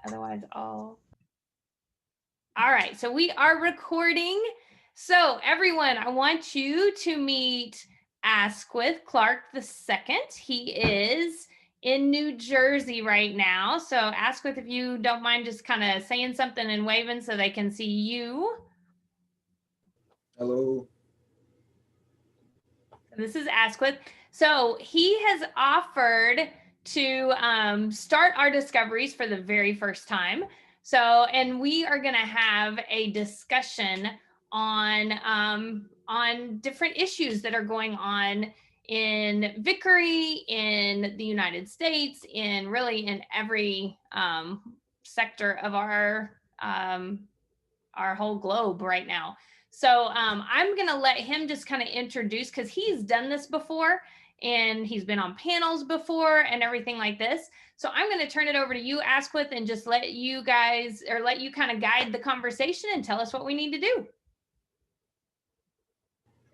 Otherwise, all right. So we are recording. So everyone, I want you to meet Asquith Clark II. He is in New Jersey right now. So Asquith, if you don't mind just kind of saying something and waving so they can see you. Hello. This is Asquith. So he has offered to start our discoveries for the very first time. So, and we are going to have a discussion on different issues that are going on in Vickery, in the United States, in really in every sector of our whole globe right now. So I'm going to let him just kind of introduce, because he's done this before and he's been on panels before and everything like this. So I'm going to turn it over to you, Asquith, and just let you guys, or let you kind of guide the conversation and tell us what we need to do.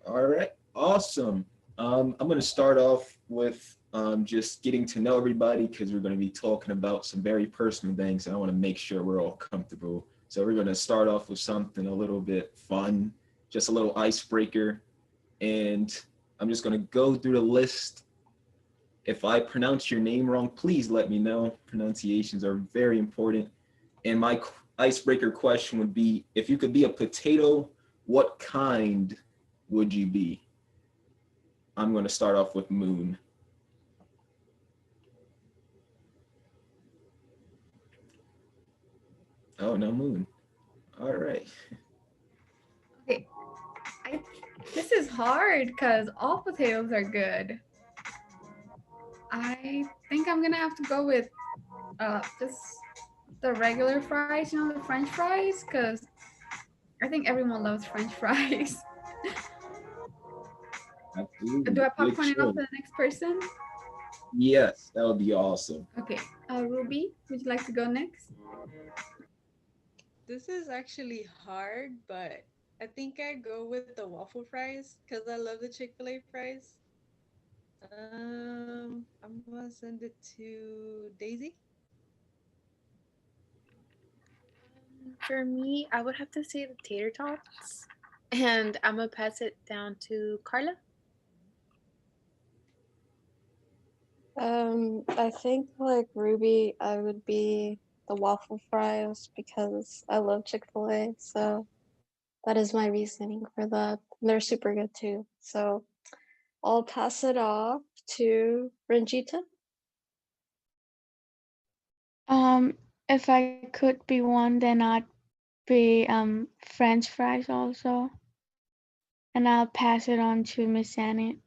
All right, awesome. I'm going to start off with just getting to know everybody, because we're going to be talking about some very personal things, and I want to make sure we're all comfortable. So we're going to start off with something a little bit fun, just a little icebreaker. And I'm just going to go through the list. If I pronounce your name wrong, please let me know. Pronunciations are very important. And my icebreaker question would be, if you could be a potato, what kind would you be? I'm going to start off with Moon. Oh, no Moon. All right. Okay, this is hard because all potatoes are good. I think I'm gonna have to go with just the regular fries, the French fries, because I think everyone loves French fries. Absolutely. Do I Good popcorn it off choice. to the next person? Yes, that would be awesome. Okay, Ruby, would you like to go next? This is actually hard, but I think I go with the waffle fries because I love the Chick-fil-A fries. I'm gonna send it to Daisy. For me, I would have to say the tater tots. And I'm going to pass it down to Carla. I think like Ruby, I would be the waffle fries because I love Chick-fil-A. So that is my reasoning for that. They're super good too. So I'll pass it off to Ranjita. If I could be one, then I'd be French fries also, and I'll pass it on to Miss Annette.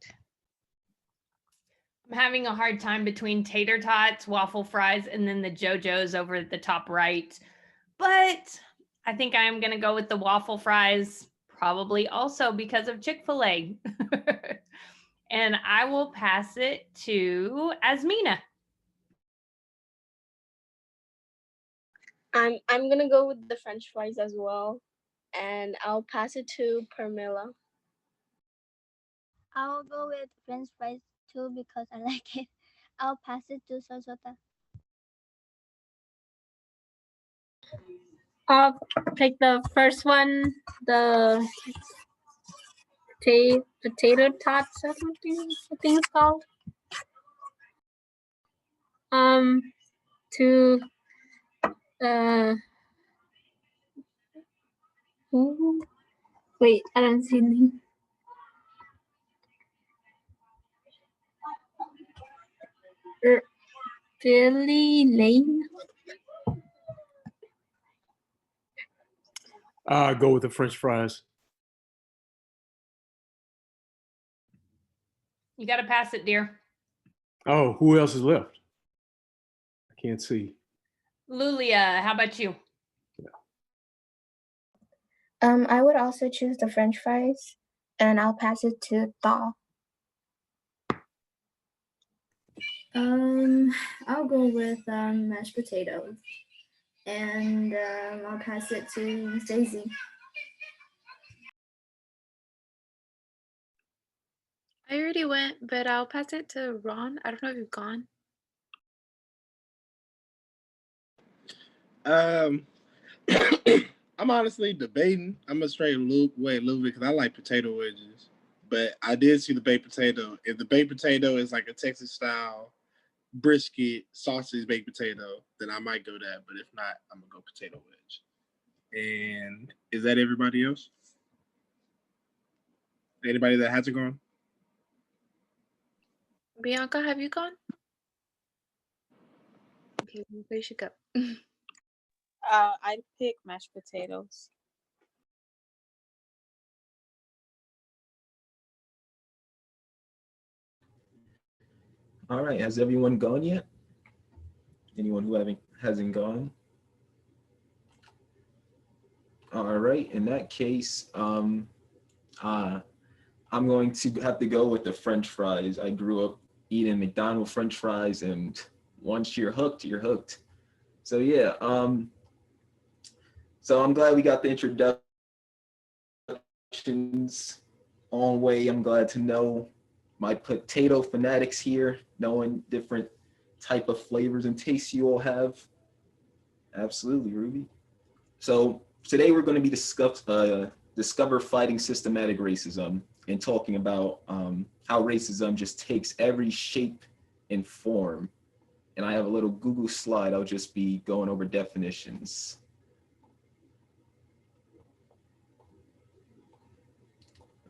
I'm having a hard time between tater tots, waffle fries, and then the JoJo's over at the top right. But I think I am going to go with the waffle fries, probably also because of Chick-fil-A. And I will pass it to Asmina. I'm gonna go with the French fries as well, and I'll pass it to Permilla. I'll go with French fries too because I like it. I'll pass it to Sosota. I'll pick the first one, the potato tots or something. I think it's called. To wait, I don't see anything. Billy Lane. Go with the French fries. You got to pass it, dear. Oh, who else is left? I can't see. Lulia, how about you? I would also choose the French fries, and I'll pass it to Thaw. I'll go with mashed potatoes, and I'll pass it to Miss Daisy. I already went, but I'll pass it to Ron. I don't know if you've gone. Um, I'm honestly debating. I'm gonna straight wait a little bit because I like potato wedges, but I did see the baked potato. If the baked potato is like a Texas style brisket sausage baked potato, then I might go that. But if not, I'm gonna go potato wedge. And is that everybody else? Anybody that hasn't gone? Bianca, have you gone? Okay, where you should go. I'd pick mashed potatoes. All right, has everyone gone yet? Anyone who hasn't gone? All right, in that case, I'm going to have to go with the French fries. I grew up eating McDonald's French fries, and once you're hooked, you're hooked. So yeah, so I'm glad we got the introductions on way. I'm glad to know my potato fanatics here, knowing different type of flavors and tastes you all have. Absolutely, Ruby. So today we're going to be discover fighting systematic racism and talking about how racism just takes every shape and form. And I have a little Google slide. I'll just be going over definitions.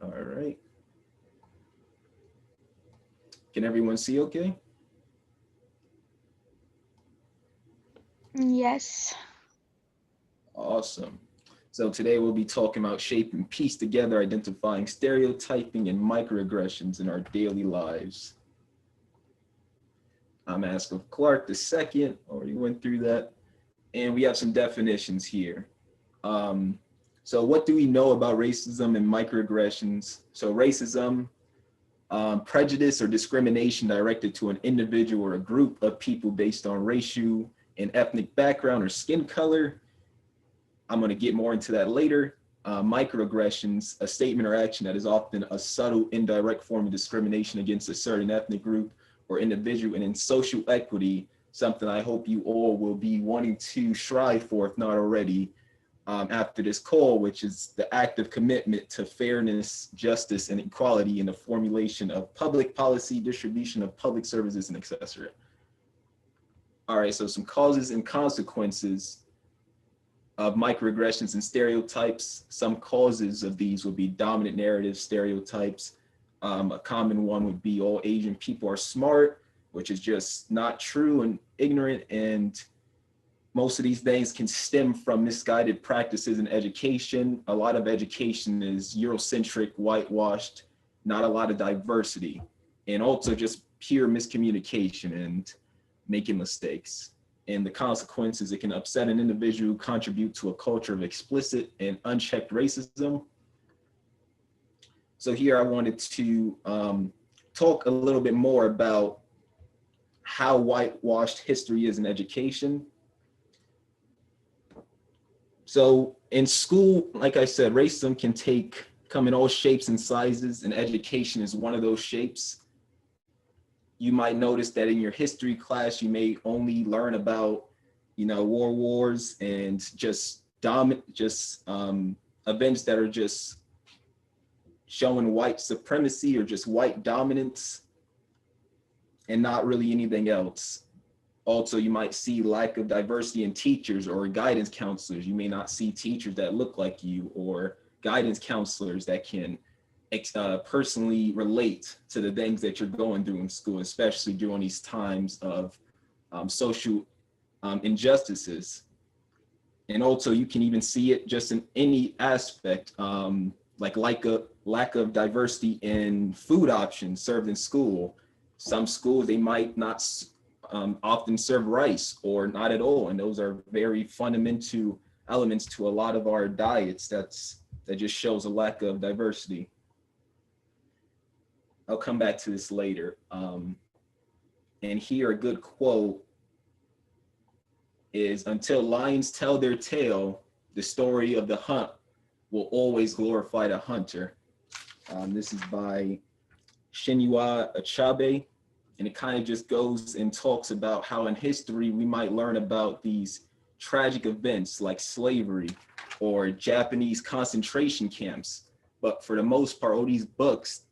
All right. Can everyone see okay? Yes. Awesome. So today we'll be talking about shape and piece together, identifying stereotyping and microaggressions in our daily lives. I'm Ask of Clark II, already went through that. And we have some definitions here. So what do we know about racism and microaggressions? So racism, prejudice or discrimination directed to an individual or a group of people based on racial and ethnic background or skin color. I'm going to get more into that later. Microaggressions, a statement or action that is often a subtle, indirect form of discrimination against a certain ethnic group or individual. And in social equity, something I hope you all will be wanting to strive for, if not already, after this call, which is the active commitment to fairness, justice, and equality in the formulation of public policy, distribution of public services, and etc. All right, so some causes and consequences of microaggressions and stereotypes. Some causes of these would be dominant narrative stereotypes. A common one would be all Asian people are smart, which is just not true and ignorant. And most of these things can stem from misguided practices in education. A lot of education is Eurocentric, whitewashed, not a lot of diversity, and also just pure miscommunication and making mistakes. And the consequences, it can upset an individual, contribute to a culture of explicit and unchecked racism. So here I wanted to talk a little bit more about how whitewashed history is in education. So in school, like I said, racism can come in all shapes and sizes, and education is one of those shapes. You might notice that in your history class, you may only learn about, world wars and just events that are just showing white supremacy or just white dominance and not really anything else. Also, you might see lack of diversity in teachers or guidance counselors. You may not see teachers that look like you or guidance counselors that can personally relate to the things that you're going through in school, especially during these times of social injustices. And also you can even see it just in any aspect, like a lack of diversity in food options served in school. Some schools, they might not often serve rice or not at all. And those are very fundamental elements to a lot of our diets. That just shows a lack of diversity. I'll come back to this later. And here a good quote is, "Until lions tell their tale, the story of the hunt will always glorify the hunter." This is by Chinua Achebe. And it kind of just goes and talks about how in history we might learn about these tragic events like slavery or Japanese concentration camps. But for the most part, all these books,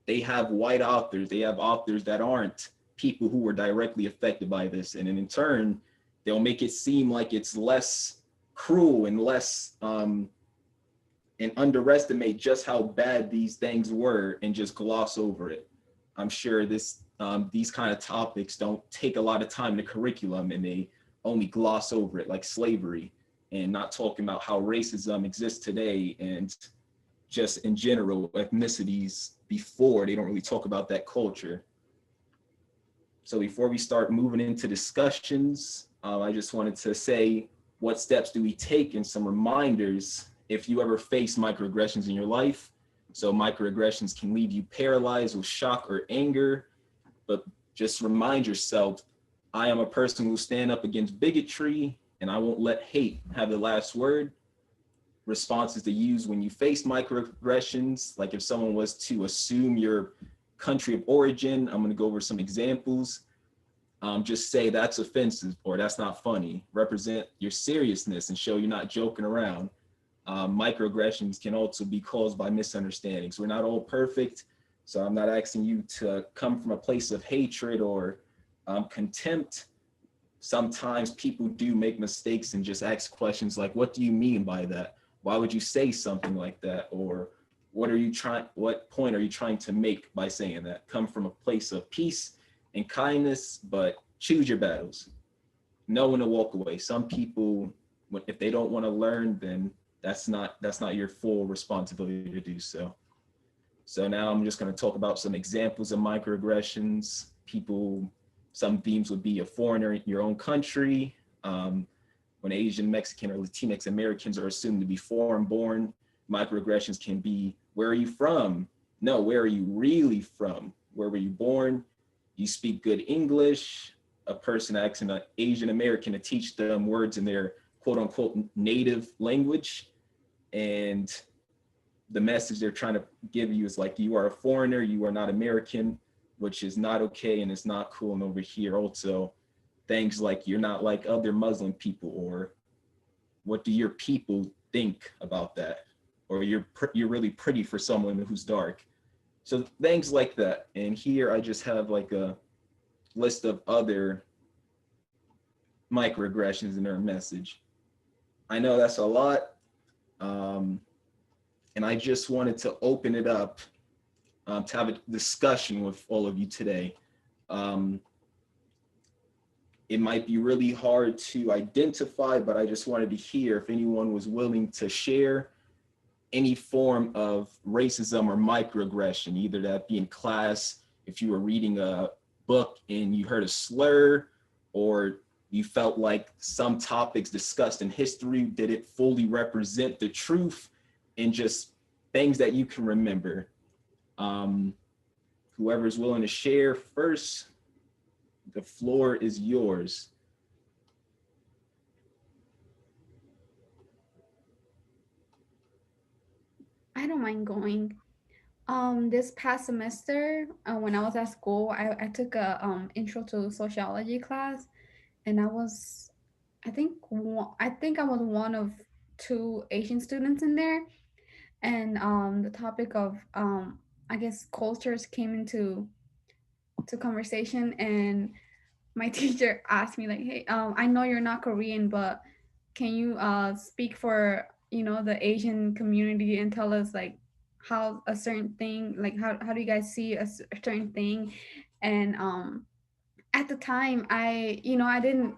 they have white authors. They have authors that aren't people who were directly affected by this. And in turn, they'll make it seem like it's less cruel and less, and underestimate just how bad these things were and just gloss over it. I'm sure these kind of topics don't take a lot of time in the curriculum, and they only gloss over it, like slavery, and not talking about how racism exists today and just in general ethnicities before. They don't really talk about that culture. So before we start moving into discussions, I just wanted to say, what steps do we take and some reminders if you ever face microaggressions in your life. So microaggressions can leave you paralyzed with shock or anger, but just remind yourself, I am a person who will stand up against bigotry and I won't let hate have the last word. Responses to use when you face microaggressions, like if someone was to assume your country of origin, I'm gonna go over some examples. Just say that's offensive or that's not funny. Represent your seriousness and show you're not joking around. Microaggressions can also be caused by misunderstandings. We're not all perfect, so I'm not asking you to come from a place of hatred or contempt. Sometimes people do make mistakes and just ask questions like, what do you mean by that? Why would you say something like that? Or what point are you trying to make by saying that? Come from a place of peace and kindness, but choose your battles. Know when to walk away. Some people, if they don't want to learn, then that's not your full responsibility to do so. So now I'm just going to talk about some examples of microaggressions. Some themes would be a foreigner in your own country, when Asian, Mexican, or Latinx Americans are assumed to be foreign born. Microaggressions can be, where are you from? No, where are you really from? Where were you born? You speak good English. A person asking an Asian American to teach them words in their quote unquote native language. And the message they're trying to give you is like, you are a foreigner, you are not American, which is not okay and it's not cool. And over here also, things like you're not like other Muslim people, or what do your people think about that? Or you're really pretty for someone who's dark. So things like that. And here I just have like a list of other microaggressions in their message. I know that's a lot. And I just wanted to open it up to have a discussion with all of you today. It might be really hard to identify, but I just wanted to hear if anyone was willing to share any form of racism or microaggression, either that be in class, if you were reading a book and you heard a slur, or you felt like some topics discussed in history didn't fully represent the truth, and just things that you can remember. Whoever's willing to share first, the floor is yours. I don't mind going. This past semester, when I was at school, I took a intro to sociology class, and I think I was one of 2 Asian students in there, and the topic of I guess cultures came into conversation, and my teacher asked me like, hey, I know you're not Korean, but can you speak for the Asian community and tell us like how a certain thing, like how do you guys see a certain thing? And at the time I didn't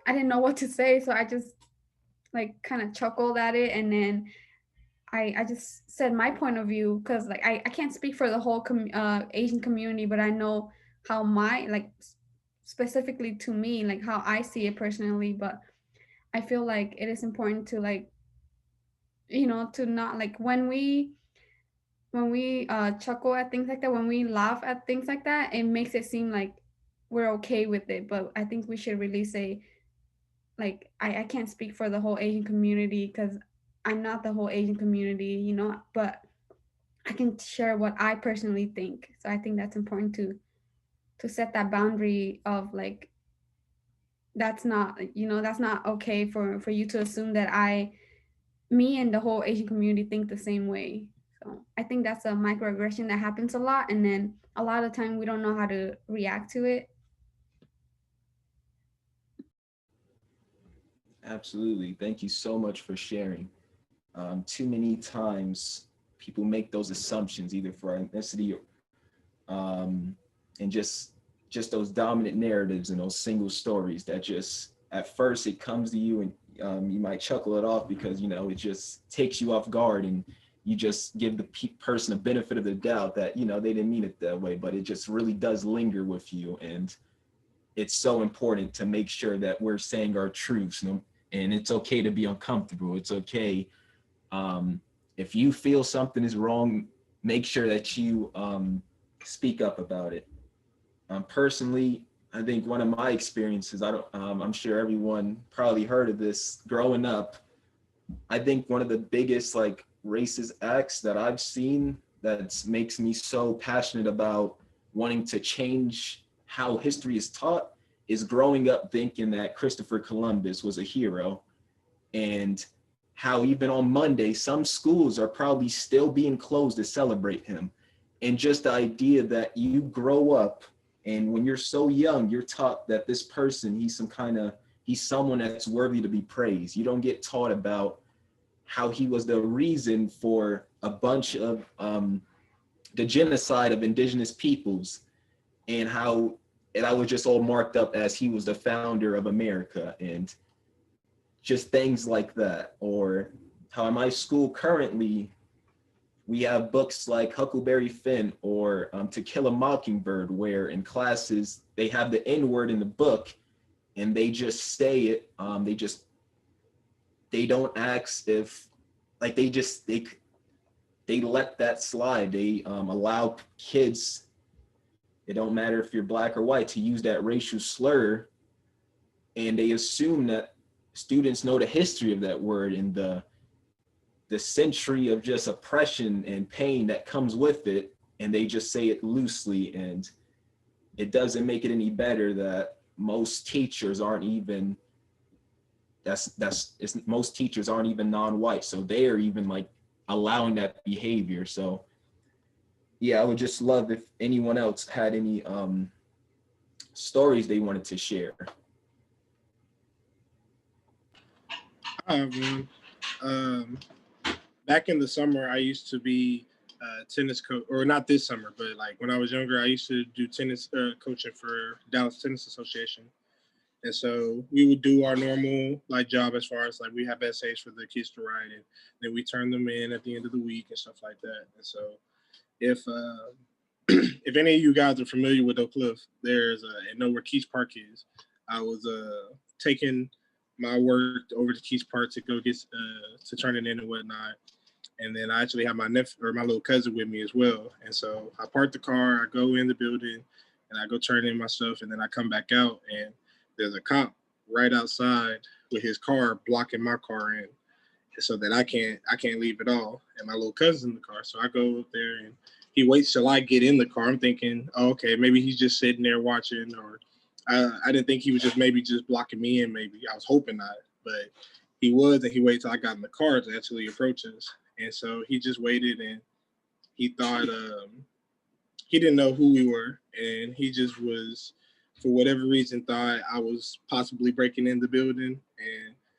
know what to say, so I just like kind of chuckled at it, and then I just said my point of view, because like I can't speak for the whole Asian community, but I know how my, like specifically to me, like how I see it personally. But I feel like it is important to like to not like when we chuckle at things like that, when we laugh at things like that, it makes it seem like we're okay with it. But I think we should really say like I can't speak for the whole Asian community because I'm not the whole Asian community, but I can share what I personally think. So I think that's important to set that boundary of like that's not, that's not okay for you to assume that me and the whole Asian community think the same way. So I think that's a microaggression that happens a lot, and then a lot of time we don't know how to react to it. Absolutely. Thank you so much for sharing. Too many times people make those assumptions either for ethnicity and just those dominant narratives and those single stories that just at first it comes to you and you might chuckle it off because it just takes you off guard and you just give the person a benefit of the doubt that they didn't mean it that way, but it just really does linger with you. And it's so important to make sure that we're saying our truths, and it's okay to be uncomfortable. It's okay. If you feel something is wrong, make sure that you speak up about it. Personally, I think one of my experiences, I'm sure everyone probably heard of this growing up. I think one of the biggest racist acts that I've seen that makes me so passionate about wanting to change how history is taught is growing up thinking that Christopher Columbus was a hero, and how even on Monday, some schools are probably still being closed to celebrate him. And just the idea that you grow up and when you're so young, you're taught that this person, he's someone that's worthy to be praised. You don't get taught about how he was the reason for a bunch of the genocide of indigenous peoples, and how that was just all marked up as he was the founder of America, and just things like that. Or how in my school currently, we have books like Huckleberry Finn or To Kill a Mockingbird, where in classes they have the N-word in the book and they just say it. They don't ask if, they let that slide. They allow kids, it don't matter if you're black or white, to use that racial slur, and they assume that students know the history of that word and the century of just oppression and pain that comes with it, and they just say it loosely. And it doesn't make it any better that most teachers aren't even most teachers aren't even non-white, so they are even allowing that behavior. So yeah, I would just love if anyone else had any stories they wanted to share. Hi, everyone. Back in the summer, I used to be tennis coach, or not this summer, but when I was younger, I used to do tennis coaching for Dallas Tennis Association. And so we would do our normal job as far as we have essays for the kids to write, and then we turn them in at the end of the week and stuff like that. And so if if any of you guys are familiar with Oak Cliff, there's and know where Keys Park is, I was taking my work over to Keys Park to go get to turn it in and whatnot. And then I actually have my nephew or my little cousin with me as well. And so I park the car, I go in the building, and I go turn in my stuff, and then I come back out, and there's a cop right outside with his car blocking my car in, so that I can't leave at all. And my little cousin's in the car, so I go up there and he waits till I get in the car. I'm thinking, oh, okay, maybe he's just sitting there watching, or I didn't think he was just blocking me in. Maybe I was hoping not, but he was, and he waited till I got in the car to actually approach us. And so he just waited, and he thought he didn't know who we were, and he just was, for whatever reason, thought I was possibly breaking in the building.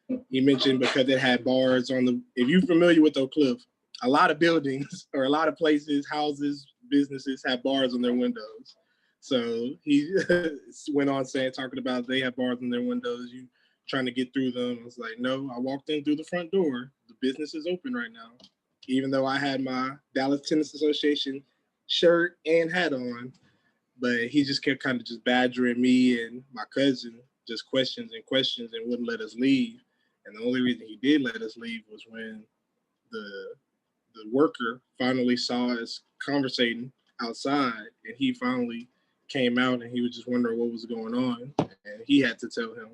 And he mentioned because it had bars on the, if you're familiar with Oak Cliff, a lot of buildings or a lot of places, houses, businesses have bars on their windows. So he went on talking about they have bars on their windows, you trying to get through them. I was like, no, I walked in through the front door. The business is open right now. Even though I had my Dallas Tennis Association shirt and hat on, but he just kept kind of just badgering me and my cousin, just questions and wouldn't let us leave. And the only reason he did let us leave was when the worker finally saw us conversating outside, and he finally came out, and he was just wondering what was going on, and he had to tell him.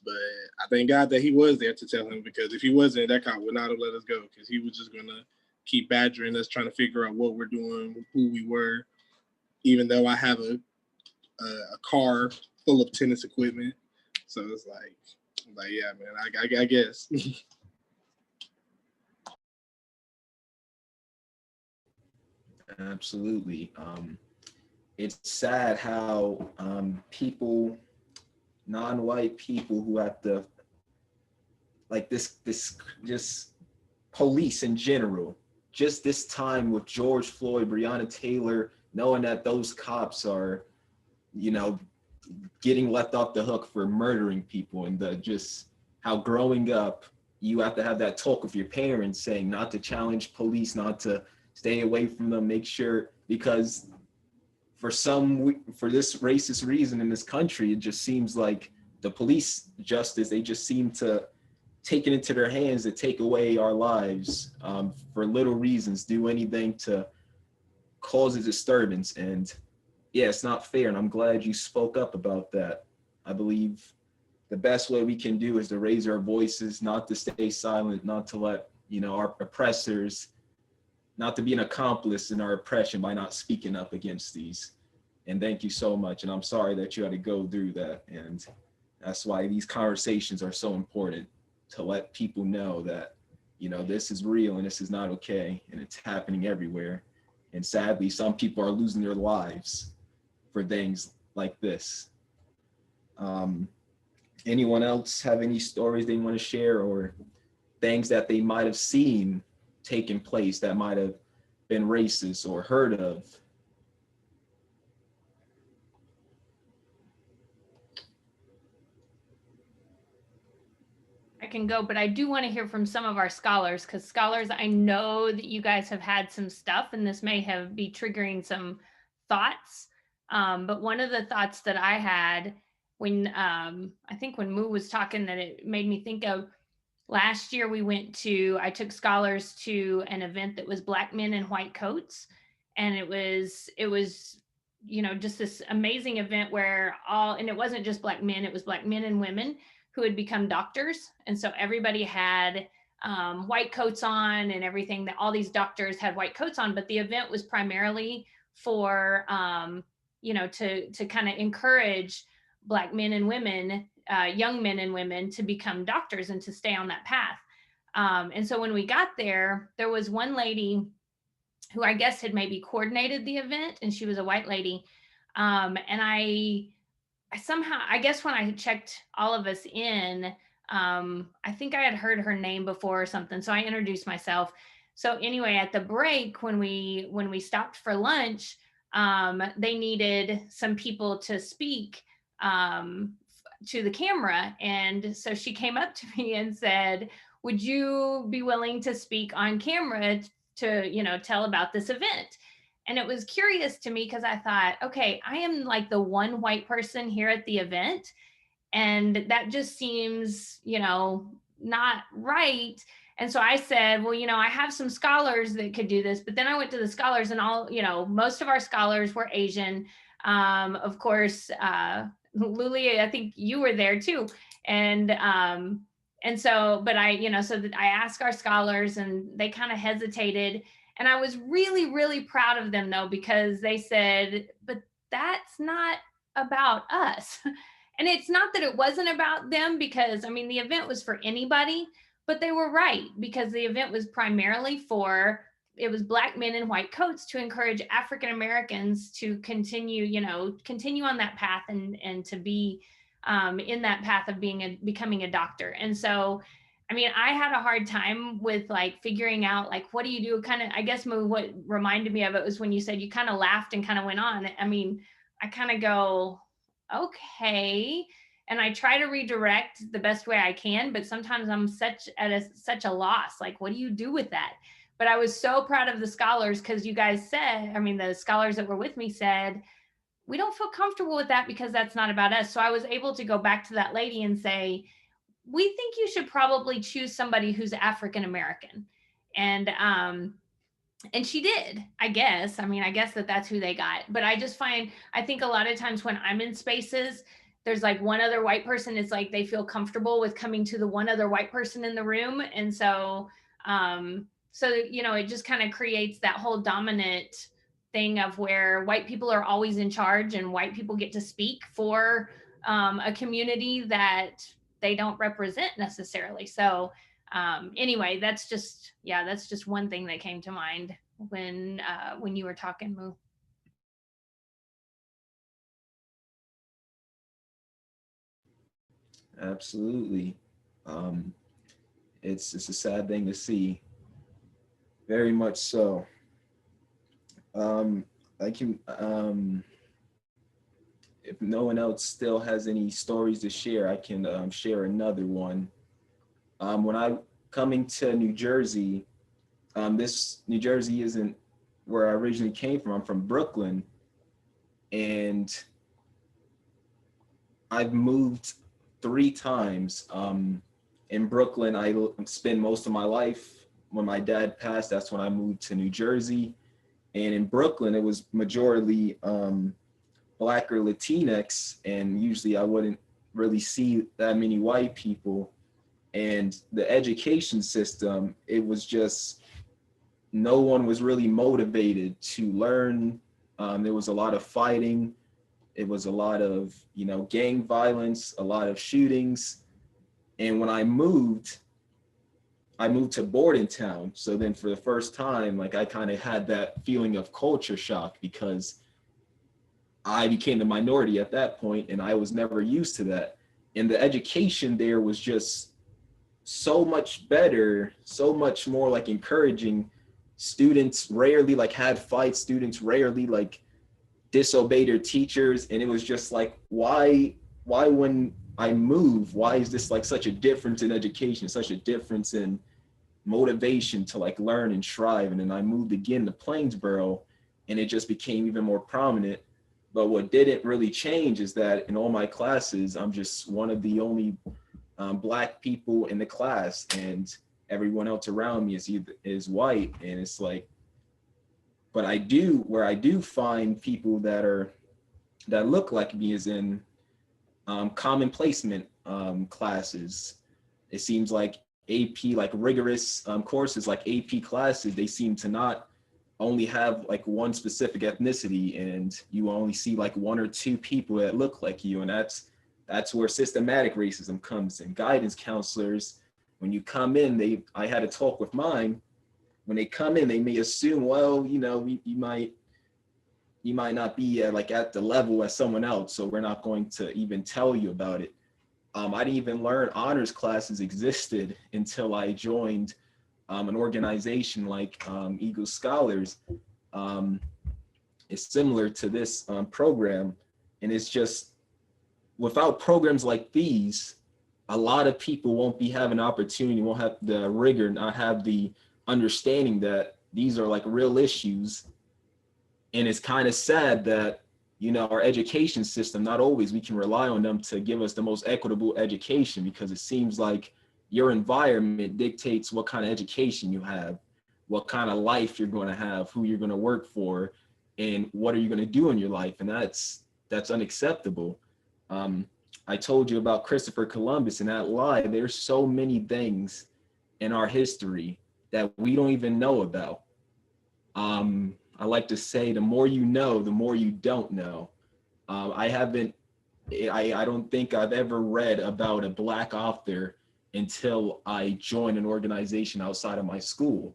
But I thank God that he was there to tell him, because if he wasn't, that cop would not have let us go, because he was just gonna keep badgering us, trying to figure out what we're doing, who we were, even though I have a car full of tennis equipment. So it's like yeah, man, I guess. Absolutely. It's sad how people, non-white people who have to, like this just police in general, just this time with George Floyd, Breonna Taylor, knowing that those cops are, you know, getting left off the hook for murdering people, and just how growing up, you have to have that talk with your parents saying not to challenge police, not to stay away from them, make sure, because for this racist reason in this country, it just seems like the police justice, they just seem to take it into their hands to take away our lives for little reasons, do anything to cause a disturbance. And yeah, it's not fair. And I'm glad you spoke up about that. I believe the best way we can do is to raise our voices, not to stay silent, not to let, our oppressors, not to be an accomplice in our oppression by not speaking up against these. And thank you so much. And I'm sorry that you had to go through that. And that's why these conversations are so important, to let people know that, this is real and this is not okay. And it's happening everywhere. And sadly, some people are losing their lives for things like this. Anyone else have any stories they want to share, or things that they might have seen taking place that might have been racist or heard of? I can go, but I do want to hear from some of our scholars, because scholars, I know that you guys have had some stuff, and this may be triggering some thoughts. But one of the thoughts that I had when I think when Moo was talking, that it made me think of, last year I took scholars to an event that was Black men in white coats. And it was, just this amazing event where and it wasn't just Black men, it was Black men and women who had become doctors. And so everybody had white coats on and everything, that all these doctors had white coats on, but the event was primarily for, to kind of encourage Black men and women, young men and women, to become doctors and to stay on that path. And so when we got there, there was one lady who I guess had maybe coordinated the event, and she was a white lady. And I somehow, I guess when I checked all of us in, I think I had heard her name before or something. So I introduced myself. So anyway, at the break, when we stopped for lunch, they needed some people to speak to the camera. And so she came up to me and said, would you be willing to speak on camera to, tell about this event? And it was curious to me, because I thought, okay, I am like the one white person here at the event, and that just seems, not right. And so I said, well, I have some scholars that could do this. But then I went to the scholars, and most of our scholars were Asian. Of course, Luli, I think you were there too. And so, but so that I asked our scholars, and they kind of hesitated. And I was really, really proud of them, though, because they said, but that's not about us. And it's not that it wasn't about them, because the event was for anybody, but they were right, because the event was primarily it was Black men in white coats to encourage African Americans to continue on that path and to be in that path of becoming a doctor. And so, I had a hard time with figuring out what do you do? Kind of, I guess what reminded me of it was when you said you kind of laughed and kind of went on. I kind of go, okay. And I try to redirect the best way I can, but sometimes I'm such a loss. What do you do with that? But I was so proud of the scholars, because you guys said, the scholars that were with me said, we don't feel comfortable with that because that's not about us. So I was able to go back to that lady and say, we think you should probably choose somebody who's African American. And she did, I guess. I guess that's who they got. But I think a lot of times when I'm in spaces, there's one other white person, it's they feel comfortable with coming to the one other white person in the room. And so, it just kind of creates that whole dominant thing of where white people are always in charge, and white people get to speak for a community that they don't represent necessarily. So anyway, that's just one thing that came to mind when you were talking, Moo. Absolutely. It's a sad thing to see. Very much so. I can, if no one else still has any stories to share, I can share another one. When I coming to New Jersey, this New Jersey isn't where I originally came from. I'm from Brooklyn, and I've moved 3 times. In Brooklyn, I spent most of my life. When my dad passed, that's when I moved to New Jersey. And in Brooklyn, it was majority Black or Latinx, and usually I wouldn't really see that many white people. And the education system, it was just, no one was really motivated to learn. There was a lot of fighting. It was a lot of, gang violence, a lot of shootings. And when I moved to Bordentown. So then for the first time, like, I kind of had that feeling of culture shock, because I became the minority at that point and I was never used to that. And the education there was just so much better, so much more like encouraging. Students rarely like had fights. Students rarely like disobeyed their teachers. And it was just like, why when I move, why is this like such a difference in education, such a difference in motivation to like learn and strive? And then I moved again to Plainsboro, and it just became even more prominent. But what didn't really change is that in all my classes, I'm just one of the only Black people in the class, and everyone else around me is white. And it's like, but I do find people that look like me is in common placement classes. It seems like AP, like rigorous courses like AP classes, they seem to not only have like one specific ethnicity, and you only see like 1 or 2 people that look like you. And that's where systematic racism comes in. Guidance counselors, when you come in, I had a talk with mine. When they come in, they may assume, well, you might not be at the level as someone else, so we're not going to even tell you about it. I didn't even learn honors classes existed until I joined an organization like Eagle Scholars. It's similar to this program, and it's just, without programs like these, a lot of people won't be having an opportunity, won't have the rigor, not have the understanding that these are like real issues. And it's kind of sad that, our education system, not always we can rely on them to give us the most equitable education, because it seems like your environment dictates what kind of education you have, what kind of life you're going to have, who you're going to work for, and what are you going to do in your life. And that's unacceptable. I told you about Christopher Columbus and that lie. There's so many things in our history that we don't even know about. I like to say, the more you know, the more you don't know. I don't think I've ever read about a Black author until I joined an organization outside of my school.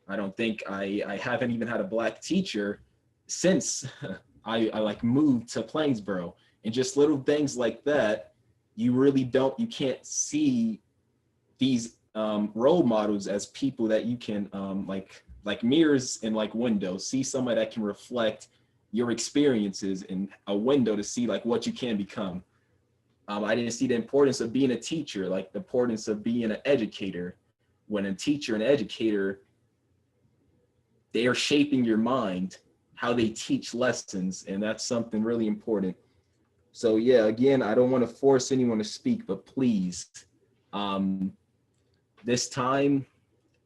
I don't think I haven't even had a Black teacher since I like moved to Plainsboro. And just little things like that, you can't see these role models as people that you can like mirrors and like windows, see somebody that can reflect your experiences in a window to see like what you can become. I didn't see the importance of being a teacher, like the importance of being an educator. When a teacher and educator, they are shaping your mind, how they teach lessons, and that's something really important. So yeah, again, I don't want to force anyone to speak, but please, this time,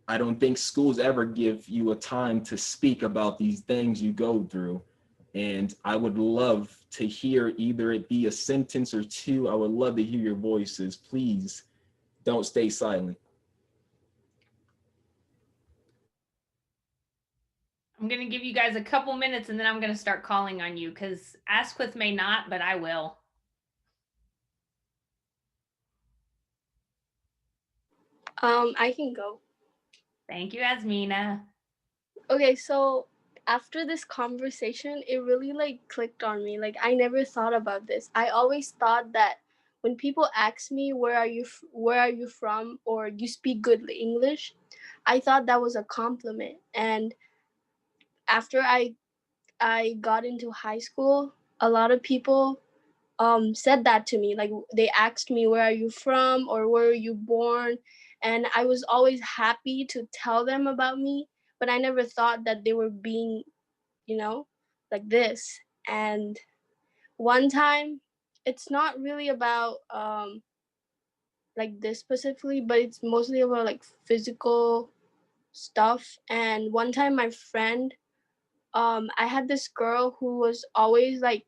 I don't think schools ever give you a time to speak about these things you go through. And I would love to hear, either it be a sentence or 2, I would love to hear your voices. Please don't stay silent. I'm going to give you guys a couple minutes, and then I'm going to start calling on you, because Asquith may not, but I will. I can go. Thank you, Asmina. Okay, so after this conversation, it really like clicked on me. Like I never thought about this. I always thought that when people ask me where are you from or you speak good English, I thought that was a compliment. And after I got into high school, a lot of people said that to me. Like they asked me where are you from or where are you born, and I was always happy to tell them about me, but I never thought that they were being, you know, like this. And one time, it's not really about like this specifically, but it's mostly about like physical stuff. And one time my friend, I had this girl who was always like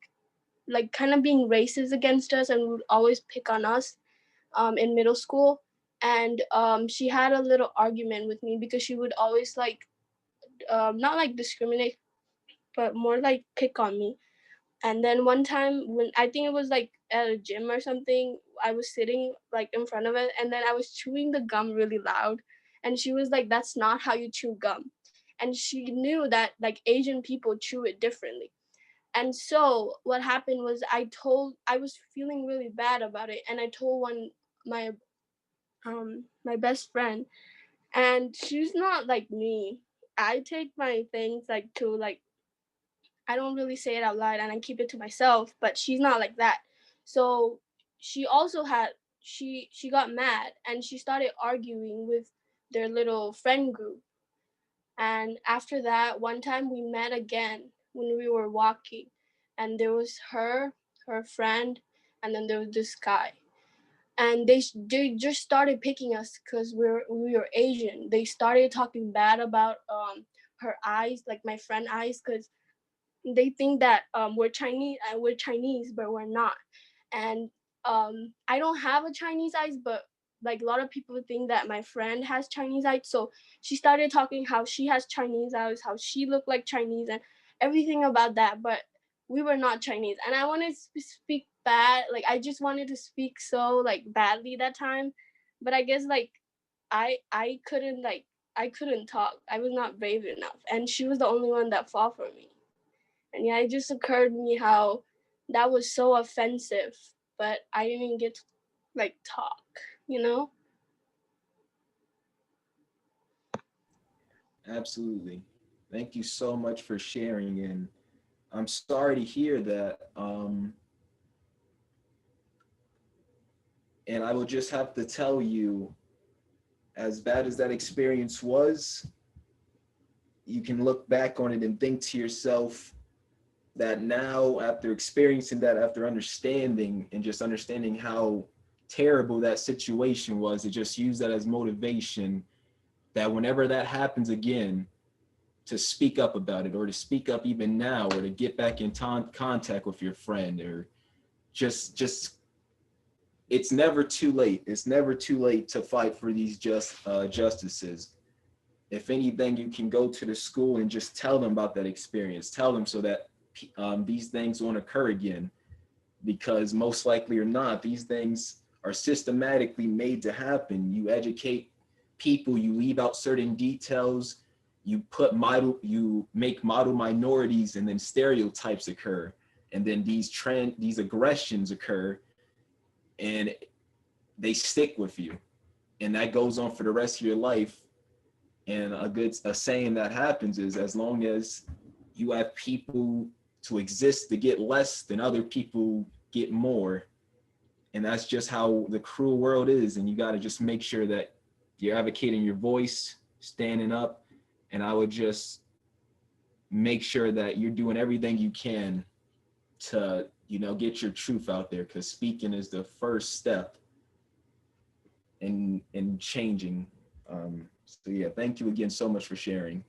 kind of being racist against us and would always pick on us in middle school. And she had a little argument with me because she would always like not like discriminate, but more like pick on me. And then one time when I think it was like at a gym or something, I was sitting like in front of it and then I was chewing the gum really loud. And she was like, that's not how you chew gum. And she knew that like Asian people chew it differently. And so what happened was I was feeling really bad about it. And I told my my best friend, and she's not like me. I take my things like to like I don't really say it out loud and I keep it to myself, but she's not like that. So she also had she got mad and she started arguing with their little friend group. And after that, one time we met again when we were walking, and there was her friend, and then there was this guy. And they just started picking us because we were Asian. They started talking bad about her eyes, like my friend eyes, because they think that we're Chinese, but we're not. And I don't have a Chinese eyes, but like a lot of people think that my friend has Chinese eyes. So she started talking how she has Chinese eyes, how she looked like Chinese, and everything about that. But we were not Chinese, and I wanted to speak bad. Like I just wanted to speak so like badly that time, but I guess like I couldn't like I couldn't talk. I was not brave enough, and she was the only one that fought for me. And yeah, it just occurred to me how that was so offensive, but I didn't get to like talk, you know? Absolutely. Thank you so much for sharing. And I'm sorry to hear that. And I will just have to tell you, as bad as that experience was, you can look back on it and think to yourself that now, after experiencing that, after understanding and just understanding how terrible that situation was, to just use that as motivation, that whenever that happens again, to speak up about it, or to speak up even now, or to get back in contact with your friend, or just it's never too late. It's never too late to fight for these justices. If anything, you can go to the school and just tell them about that experience. Tell them so that these things won't occur again, because most likely or not, these things are systematically made to happen. You educate people, you leave out certain details, you make model minorities, and then stereotypes occur, and then these aggressions occur, and they stick with you, and that goes on for the rest of your life. And a saying that happens is, as long as you have people to exist to get less, then other people get more. And that's just how the cruel world is. And you got to just make sure that you're advocating your voice, standing up. And I would just make sure that you're doing everything you can to, get your truth out there, because speaking is the first step in changing. So yeah, thank you again so much for sharing.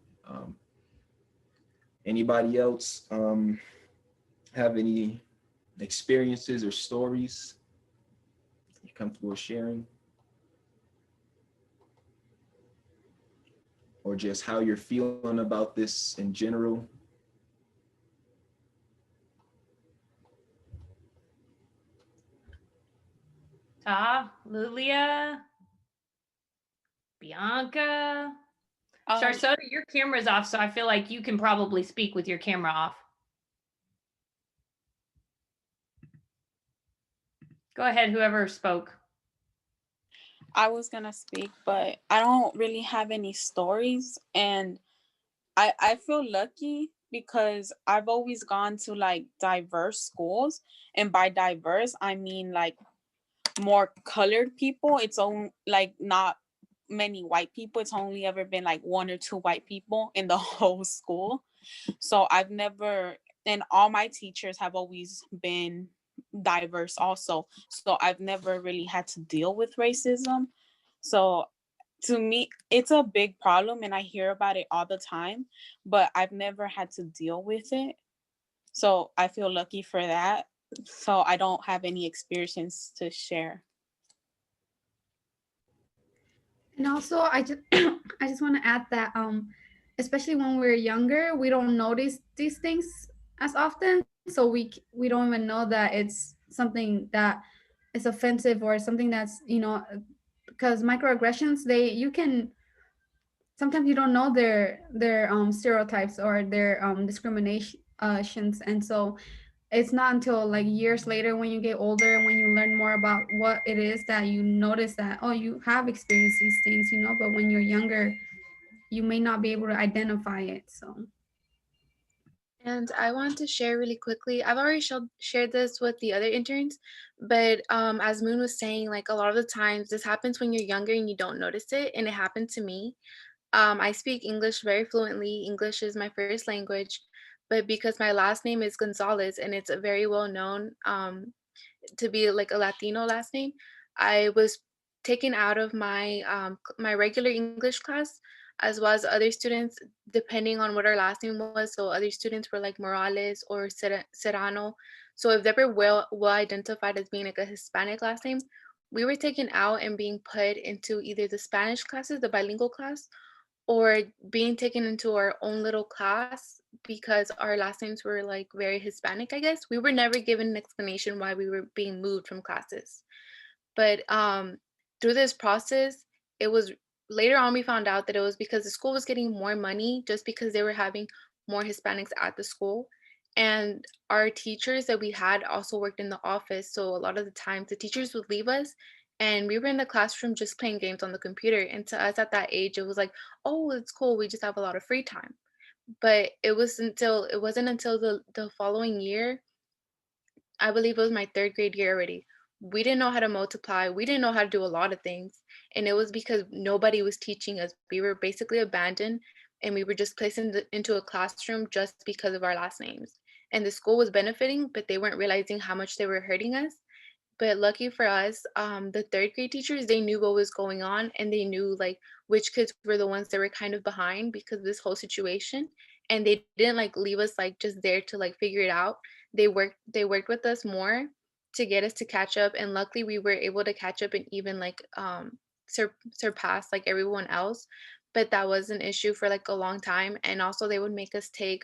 Anybody else have any experiences or stories you're comfortable sharing? Or just how you're feeling about this in general? Ta, Lulia. Bianca. Um, Sarasota, your camera's off, so I feel like you can probably speak with your camera off. Go ahead, whoever spoke. I was gonna speak, but I don't really have any stories, and I feel lucky because I've always gone to like diverse schools, and by diverse I mean like more colored people. It's only like not many white people. It's only ever been like 1 or 2 white people in the whole school. So I've never, and all my teachers have always been diverse also. So I've never really had to deal with racism. So to me, it's a big problem and I hear about it all the time, but I've never had to deal with it. So I feel lucky for that. So I don't have any experience to share. And also, I just I just want to add that especially when we're younger, we don't notice these things as often, so we don't even know that it's something that is offensive or something that's, you know, because microaggressions, they you can sometimes you don't know their stereotypes or their discriminations, and so it's not until like years later when you get older and when you learn more about what it is that you notice that, oh, you have experienced these things, you know, but when you're younger you may not be able to identify it. So And I want to share really quickly. I've already shared this with the other interns, but as Moon was saying, like a lot of the times this happens when you're younger and you don't notice it, and it happened to me. I speak English very fluently. English is my first language, but because my last name is Gonzalez and it's a very well known to be like a Latino last name, I was taken out of my my regular English class, as well as other students, depending on what our last name was. So other students were like Morales or Serrano. So if they were well identified as being like a Hispanic last name, we were taken out and being put into either the Spanish classes, the bilingual class, or being taken into our own little class because our last names were like very Hispanic, I guess. We were never given an explanation why we were being moved from classes. But through this process, it was later on we found out that it was because the school was getting more money just because they were having more Hispanics at the school. And our teachers that we had also worked in the office. So a lot of the times the teachers would leave us and we were in the classroom just playing games on the computer. And to us at that age, it was like, oh, it's cool. We just have a lot of free time. But it wasn't until the following year, I believe it was my 3rd grade year already. We didn't know how to multiply. We didn't know how to do a lot of things. And it was because nobody was teaching us. We were basically abandoned and we were just placed into a classroom just because of our last names. And the school was benefiting, but they weren't realizing how much they were hurting us. But lucky for us, the 3rd grade teachers, they knew what was going on and they knew like which kids were the ones that were kind of behind because of this whole situation. And they didn't like leave us like just there to like figure it out. They worked with us more to get us to catch up. And luckily we were able to catch up and even like surpass like everyone else. But that was an issue for like a long time. And also they would make us take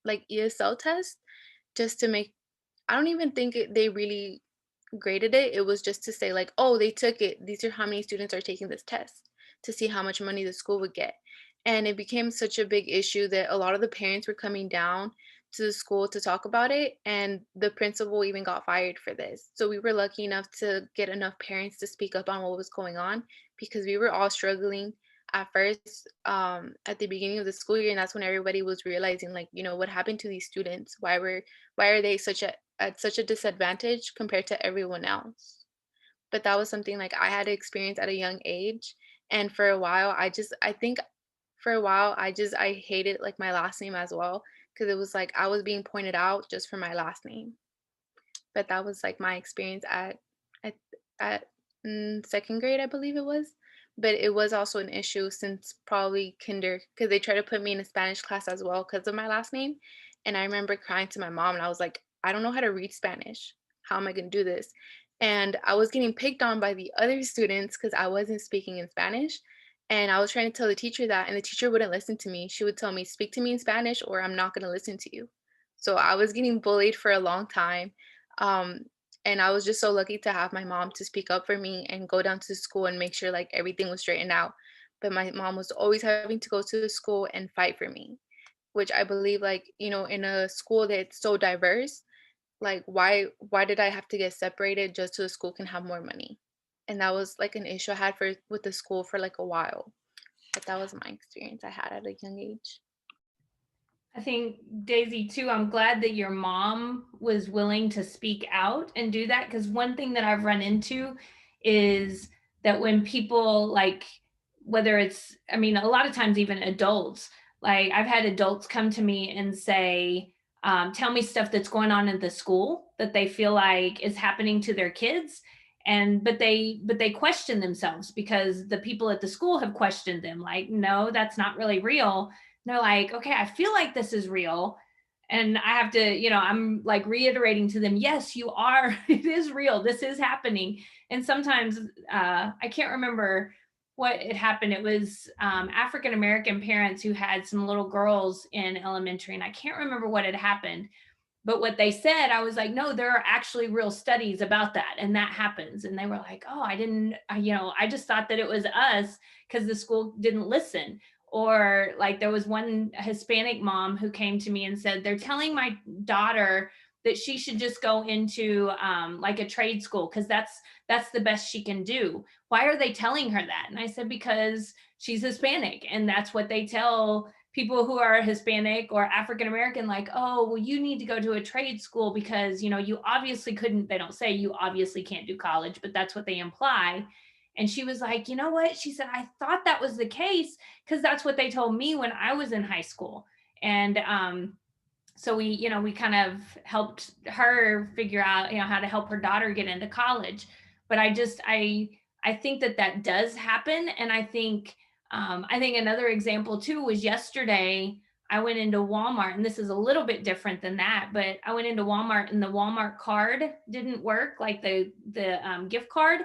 like ESL tests just to make, I don't even think they really graded it. It was just to say like, oh, they took it. These are how many students are taking this test to see how much money the school would get. And it became such a big issue that a lot of the parents were coming down to the school to talk about it. And the principal even got fired for this. So we were lucky enough to get enough parents to speak up on what was going on because we were all struggling at first at the beginning of the school year. And that's when everybody was realizing like, you know, what happened to these students? Why are they at such a disadvantage compared to everyone else? But that was something like I had to experience at a young age. And for a while, I hated like my last name as well because it was like I was being pointed out just for my last name. But that was like my experience at 2nd grade, I believe it was. But it was also an issue since probably kinder because they tried to put me in a Spanish class as well because of my last name. And I remember crying to my mom and I was like, I don't know how to read Spanish. How am I going to do this? And I was getting picked on by the other students because I wasn't speaking in Spanish. And I was trying to tell the teacher that, and the teacher wouldn't listen to me. She would tell me, speak to me in Spanish or I'm not going to listen to you. So I was getting bullied for a long time. Um, and I was just so lucky to have my mom to speak up for me and go down to school and make sure like everything was straightened out. but my mom was always having to go to the school and fight for me, which I believe, like, in a school that's so diverse, like, why did I have to get separated just so the school can have more money? And that was like an issue I had with the school for like a while. But that was my experience I had at a young age. I think, Daisy, too, I'm glad that your mom was willing to speak out and do that, because one thing that I've run into is that when people, like, whether it's, I mean, a lot of times even adults, like I've had adults come to me and say, tell me stuff that's going on in the school that they feel like is happening to their kids. But they question themselves because the people at the school have questioned them, like, no, that's not really real. And they're like, okay, I feel like this is real. And I have to, I'm like reiterating to them, yes, you are, it is real, this is happening. And sometimes I can't remember what had happened. It was African-American parents who had some little girls in elementary, and I can't remember what had happened. But what they said, I was like, no, there are actually real studies about that. And that happens. And they were like, oh, I just thought that it was us because the school didn't listen. Or like there was one Hispanic mom who came to me and said, they're telling my daughter that she should just go into like a trade school because that's the best she can do. Why are they telling her that? And I said, because she's Hispanic, and that's what they tell people who are Hispanic or African-American, like, oh, well, you need to go to a trade school because, you obviously couldn't, they don't say you obviously can't do college, but that's what they imply. And she was like, you know what? She said, I thought that was the case because that's what they told me when I was in high school. And so we kind of helped her figure out, how to help her daughter get into college. But I think that does happen. And I think another example too was yesterday, I went into Walmart, and this is a little bit different than that, but I went into Walmart and the Walmart card didn't work, like the gift card.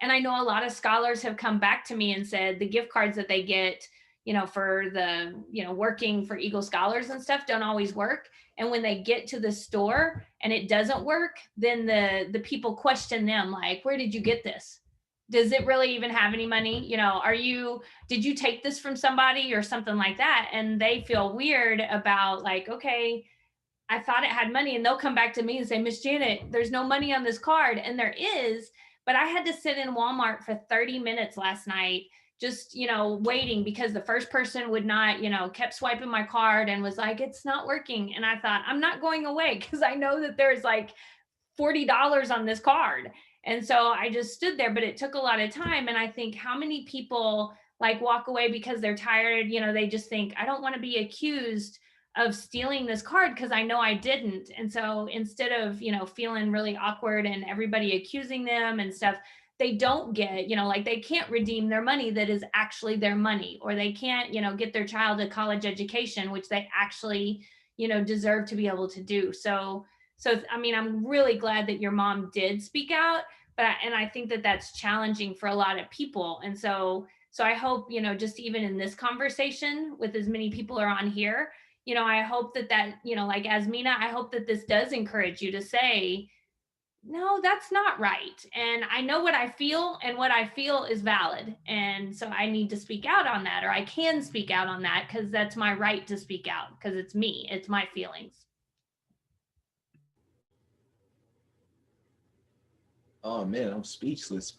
And I know a lot of scholars have come back to me and said the gift cards that they get, for the, working for Eagle Scholars and stuff don't always work. And when they get to the store and it doesn't work, then the people question them, like, where did you get this? Does it really even have any money? Did you take this from somebody or something like that? And they feel weird about, like, okay, I thought it had money. And they'll come back to me and say, Miss Janet, there's no money on this card. And there is, but I had to sit in Walmart for 30 minutes last night, just, waiting because the first person would not, kept swiping my card and was like, it's not working. And I thought, I'm not going away because I know that there's like $40 on this card. And so I just stood there, but it took a lot of time. And I think how many people like walk away because they're tired, they just think, I don't want to be accused of stealing this card because I know I didn't. And so instead of, feeling really awkward and everybody accusing them and stuff, they don't get, like they can't redeem their money that is actually their money, or they can't, get their child a college education, which they actually, deserve to be able to do. So, I mean, I'm really glad that your mom did speak out, and I think that that's challenging for a lot of people. And so I hope, just even in this conversation with as many people are on here, I hope that, like Azmina, I hope that this does encourage you to say, no, that's not right. And I know what I feel, and what I feel is valid. And so I need to speak out on that, or I can speak out on that because that's my right to speak out because it's me, it's my feelings. Oh man, I'm speechless.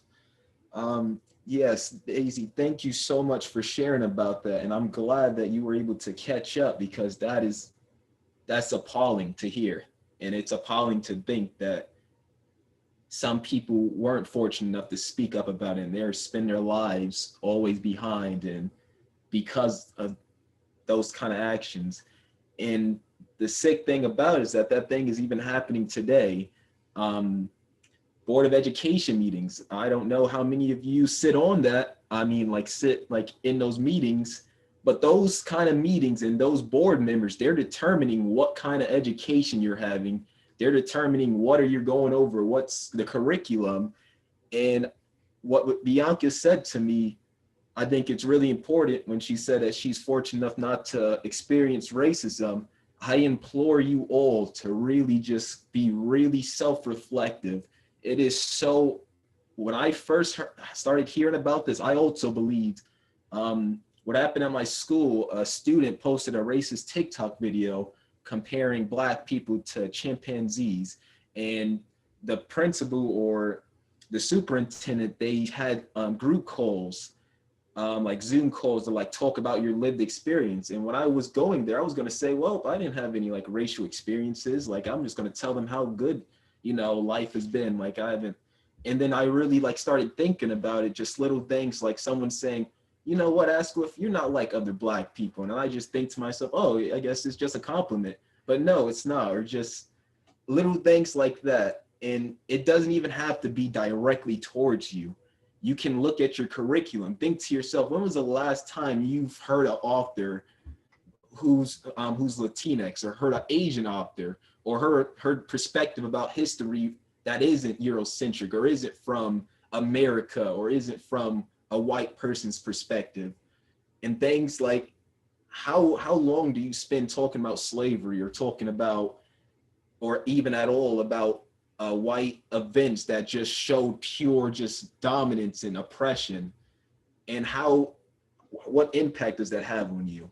Yes, Daisy, thank you so much for sharing about that. And I'm glad that you were able to catch up because that's appalling to hear. And it's appalling to think that some people weren't fortunate enough to speak up about it, and they're spend their lives always behind and because of those kind of actions. And the sick thing about it is that thing is even happening today. Board of Education meetings. I don't know how many of you sit on that. I mean, sit in those meetings, but those kind of meetings and those board members, they're determining what kind of education you're having. They're determining what are you going over, what's the curriculum. And what Bianca said to me, I think it's really important when she said that she's fortunate enough not to experience racism. I implore you all to really just be really self-reflective. It is so, when I first started hearing about this, I also believed What happened at my school, a student posted a racist TikTok video comparing Black people to chimpanzees, and the principal or the superintendent, they had group calls, like Zoom calls to like talk about your lived experience. And when I was going there, I was going to say, well, I didn't have any like racial experiences. Like, I'm just going to tell them how good, you know, life has been. Like, I haven't. And then I really like started thinking about it, just little things like someone saying, you know what, Asquith, you're not like other Black people. And I just think to myself, oh, I guess it's just a compliment. But no, it's not. Or just little things like that. And it doesn't even have to be directly towards you. You can look at your curriculum, think to yourself, when was the last time you've heard an author who's Latinx, or heard an Asian author, or heard perspective about history that isn't Eurocentric, or isn't from America, or isn't from a white person's perspective? And things like, how long do you spend talking about slavery, or talking about, or even at all about white events that just showed pure just dominance and oppression? And what impact does that have on you?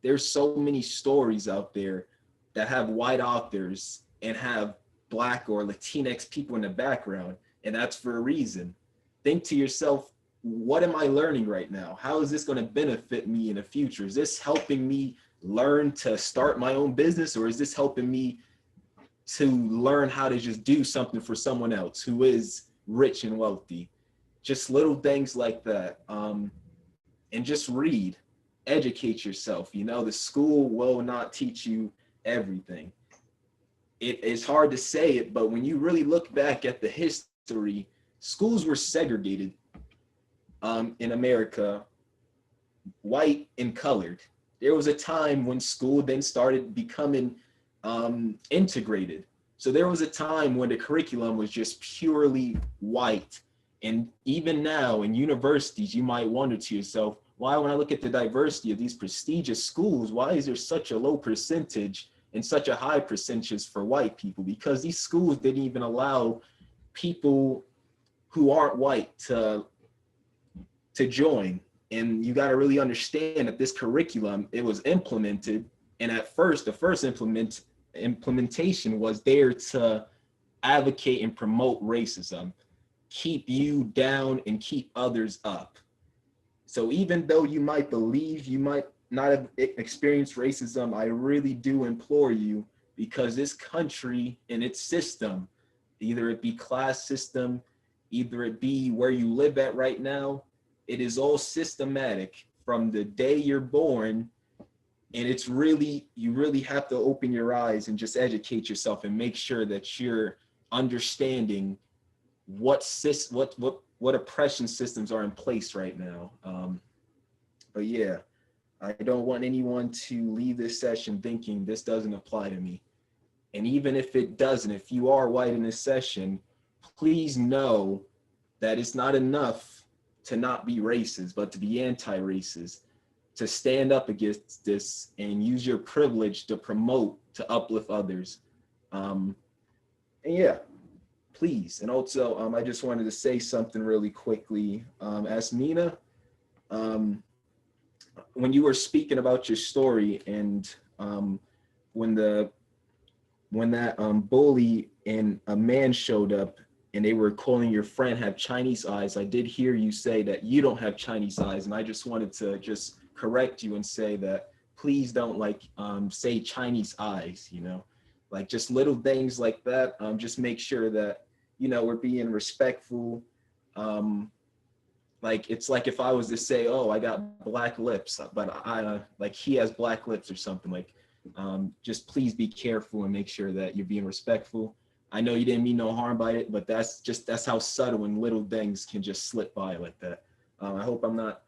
There's so many stories out there that have white authors and have Black or Latinx people in the background, and that's for a reason. Think to yourself, what am I learning right now? How is this going to benefit me in the future? Is this helping me learn to start my own business, or is this helping me to learn how to just do something for someone else who is rich and wealthy? Just little things like that. And just read, educate yourself. You know, the school will not teach you everything. It's hard to say it, but when you really look back at the history, schools were segregated in America, white and colored. There was a time when school then started becoming integrated. So there was a time when the curriculum was just purely white. And even now in universities, you might wonder to yourself, why, when I look at the diversity of these prestigious schools, why is there such a low percentage and such a high percentage for white people? Because these schools didn't even allow people who aren't white to join. And you got to really understand that this curriculum, it was implemented. And at first, the first implementation was there to advocate and promote racism, keep you down and keep others up. So even though you might believe you might not have experienced racism, I really do implore you, because this country and its system, either it be class system, either it be where you live at right now, it is all systematic from the day you're born. And it's really, you really have to open your eyes and just educate yourself and make sure that you're understanding what oppression systems are in place right now. But yeah, I don't want anyone to leave this session thinking this doesn't apply to me. And even if it doesn't, if you are white in this session, please know that it's not enough to not be racist, but to be anti-racist, to stand up against this and use your privilege to promote, to uplift others. And yeah, please. And also, I just wanted to say something really quickly. Asmina, when you were speaking about your story, and when that bully and a man showed up and they were calling your friend have Chinese eyes, I did hear you say that you don't have Chinese eyes. And I just wanted to just correct you and say that please don't say Chinese eyes, you know, like just little things like that. Just make sure that, you know, we're being respectful. Like, it's like if I was to say, oh, I got black lips, but I like he has black lips or something, like, just please be careful and make sure that you're being respectful. I know you didn't mean no harm by it, but that's how subtle and little things can just slip by like that. I hope I'm not,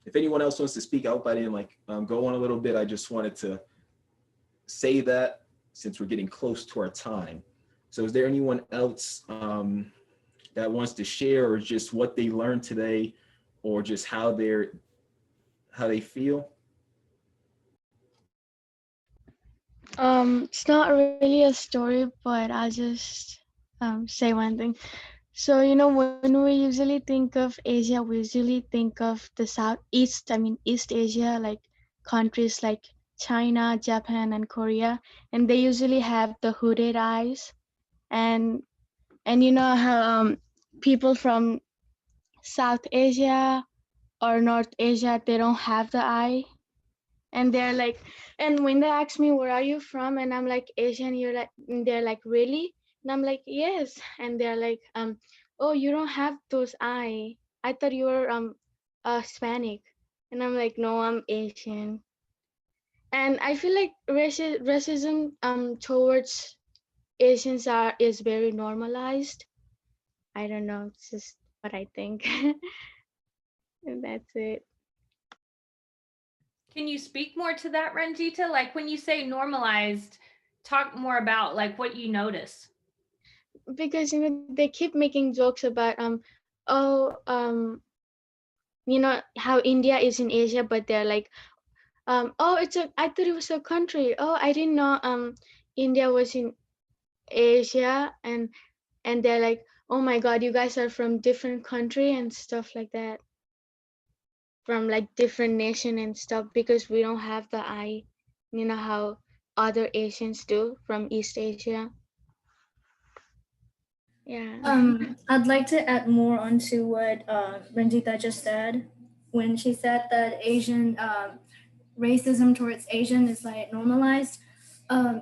if anyone else wants to speak, I hope I didn't go on a little bit. I just wanted to say that since we're getting close to our time. So is there anyone else that wants to share, or just what they learned today, or just how they feel? It's not really a story, but I'll just say one thing. So, you know, when we usually think of Asia, we usually think of the Southeast, I mean, East Asia, like countries like China, Japan, and Korea. And they usually have the hooded eyes. And you know how people from South Asia or North Asia, they don't have the eye. And they're like, and when they ask me, where are you from? And I'm like, Asian, and they're like, really? And I'm like, yes. And they're like, oh, you don't have those eye. I thought you were Hispanic. And I'm like, no, I'm Asian. And I feel like racism towards Asians is very normalized. I don't know, it's just what I think. And that's it. Can you speak more to that, Ranjita? Like when you say normalized, talk more about like what you notice. Because you know they keep making jokes about oh you know how India is in Asia, but they're like oh I thought it was a country. Oh, I didn't know India was in Asia. And they're like, oh my god, you guys are from different country and stuff like that, from like different nation and stuff, because we don't have the eye, you know how other Asians do from East Asia. Yeah. I'd like to add more onto what Ranjita just said when she said that Asian racism towards Asian is like normalized.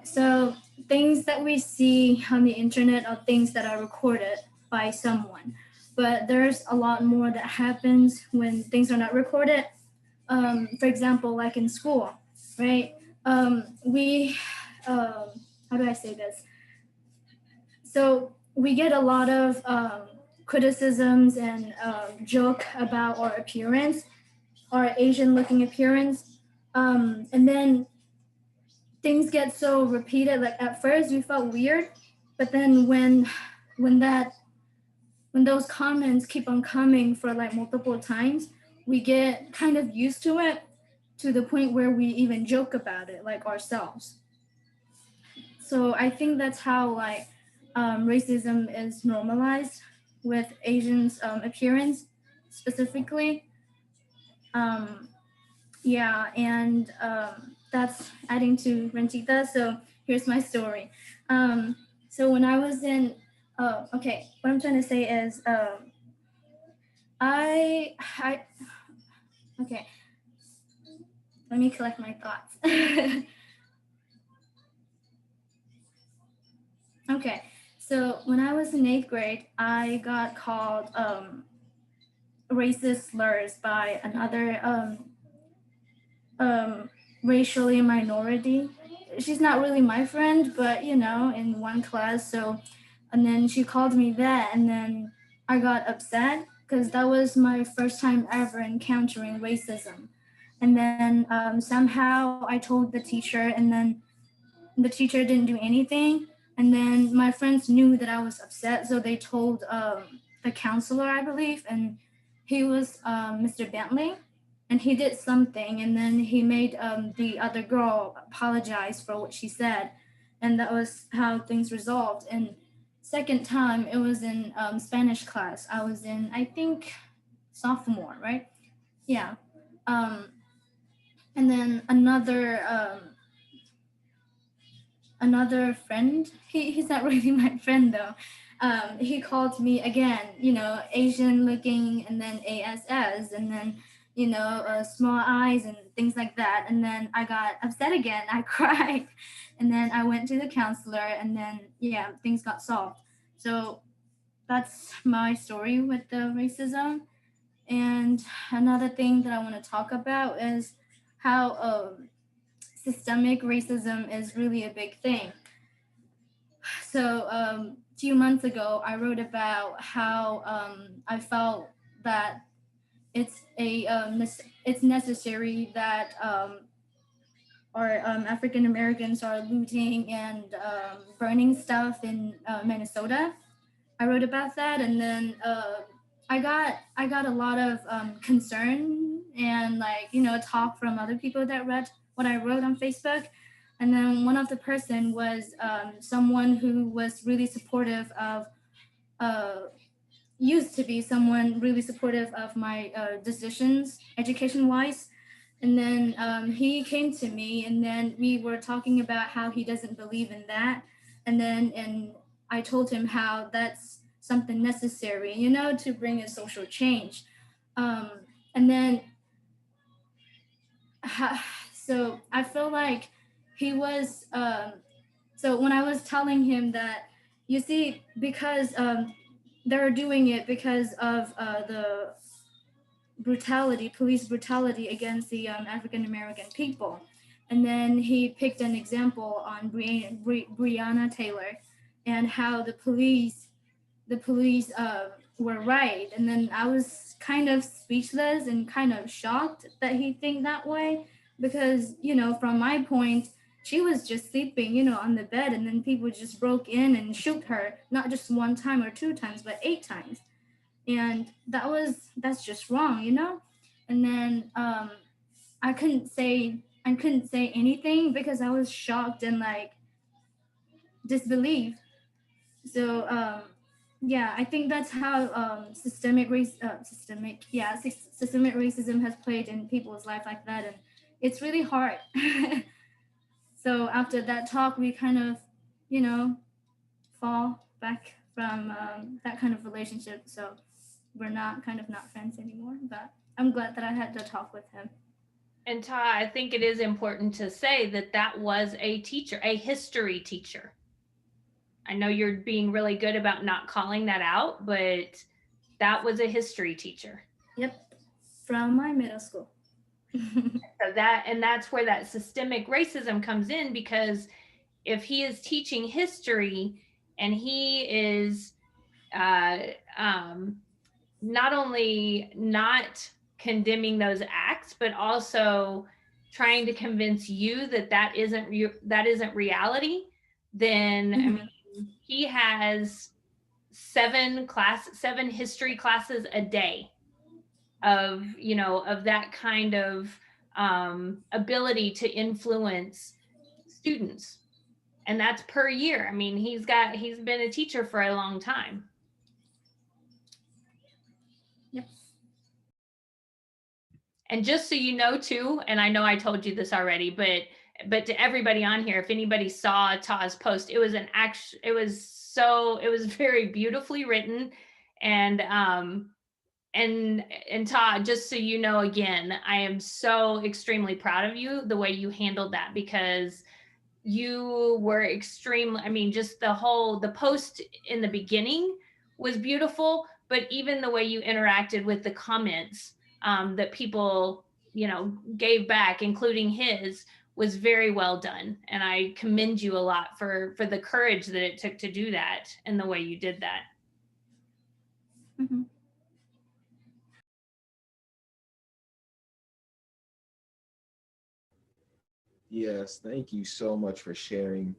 So things that we see on the internet are things that are recorded by someone, but there's a lot more that happens when things are not recorded. For example, like in school, right? We how do I say this? So we get a lot of criticisms and joke about our appearance, our Asian looking appearance. And then things get so repeated. Like at first we felt weird, but then when those comments keep on coming for like multiple times, we get kind of used to it, to the point where we even joke about it like ourselves. So I think that's how like racism is normalized with Asians' appearance specifically. Yeah, and that's adding to Ranjita. So here's my story. So when I was in, okay, what I'm trying to say is, okay, let me collect my thoughts. Okay, so when I was in 8th grade, I got called racist slurs by another racially minority. She's not really my friend, but you know, in one class. So, and then she called me that, and then I got upset because that was my first time ever encountering racism. And then somehow I told the teacher, and then the teacher didn't do anything. And then my friends knew that I was upset, so they told the counselor, I believe, and he was Mr. Bentley, and he did something, and then he made the other girl apologize for what she said, and that was how things resolved. And second time, it was in Spanish class. I was in, I think, sophomore, right? Yeah. And then another friend, he's not really my friend though, he called me again, you know, Asian looking, and then ASS, and then you know, small eyes and things like that. And then I got upset again. I cried, and then I went to the counselor, and then yeah, things got solved. So that's my story with the racism. And another thing that I want to talk about is how systemic racism is really a big thing. So a few months ago, I wrote about how I felt that it's necessary that our African Americans are looting and burning stuff in Minnesota. I wrote about that, and then I got a lot of concern and, like, you know, talk from other people that read what I wrote on Facebook. And then one of the person was someone who was really supportive of used to be someone really supportive of my decisions, education-wise. And then he came to me, and then we were talking about how he doesn't believe in that. And I told him how that's something necessary, you know, to bring a social change. And then, so I feel like he was, so when I was telling him that, you see, because they're doing it because of the brutality, police brutality against the African American people. And then he picked an example on Breonna Taylor and how the police were right. And then I was kind of speechless and kind of shocked that he think that way, because, you know, from my point, she was just sleeping, you know, on the bed, and then people just broke in and shoot her, not just one time or two times, but 8 times. And that's just wrong, you know. And then I couldn't say anything because I was shocked and like disbelief. So yeah, I think that's how systemic racism has played in people's life like that, and it's really hard. So after that talk, we kind of, you know, fall back from that kind of relationship. So we're not friends anymore, but I'm glad that I had to talk with him. And Ta, I think it is important to say that that was a teacher, a history teacher. I know you're being really good about not calling that out, but that was a history teacher. Yep, from my middle school. So that's where that systemic racism comes in, because if he is teaching history and he is not only not condemning those acts, but also trying to convince you that that isn't reality, then I mean, he has 7 history classes a day of, you know, of that kind of ability to influence students. And that's per year. I mean, he's been a teacher for a long time. Yep. And just so you know too, and I know I told you this already, but to everybody on here, if anybody saw Ta's post, it was very beautifully written. And Ta, just so you know, again, I am so extremely proud of you, the way you handled that, because you were I mean, just the post in the beginning was beautiful, but even the way you interacted with the comments that people, you know, gave back, including his, was very well done. And I commend you a lot for the courage that it took to do that and the way you did that. Mm-hmm. Yes, thank you so much for sharing.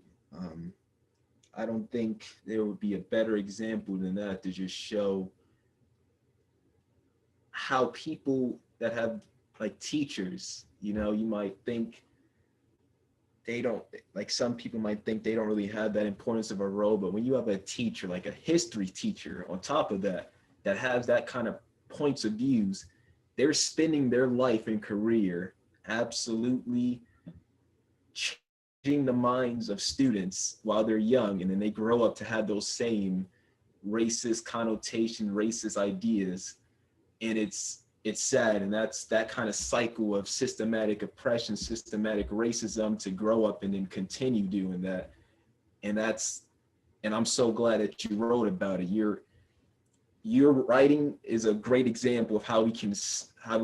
I don't think there would be a better example than that to just show how people that have like teachers, you know, you might think they don't, like some people might think they don't really have that importance of a role, but when you have a teacher, like a history teacher on top of that, that has that kind of points of views, they're spending their life and career absolutely changing the minds of students while they're young, and then they grow up to have those same racist connotation, racist ideas. And it's sad, and that's that kind of cycle of systematic oppression, systematic racism, to grow up and then continue doing that. And I'm so glad that you wrote about it. Your writing is a great example of how we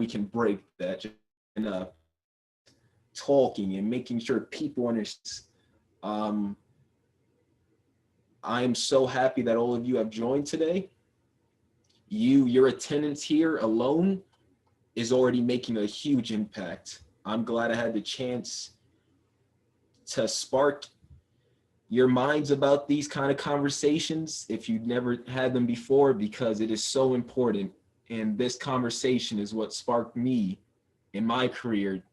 can break that, and talking and making sure people understand. I am so happy that all of you have joined today. Your attendance here alone is already making a huge impact. I'm glad I had the chance to spark your minds about these kind of conversations if you've never had them before, because it is so important. And this conversation is what sparked me in my career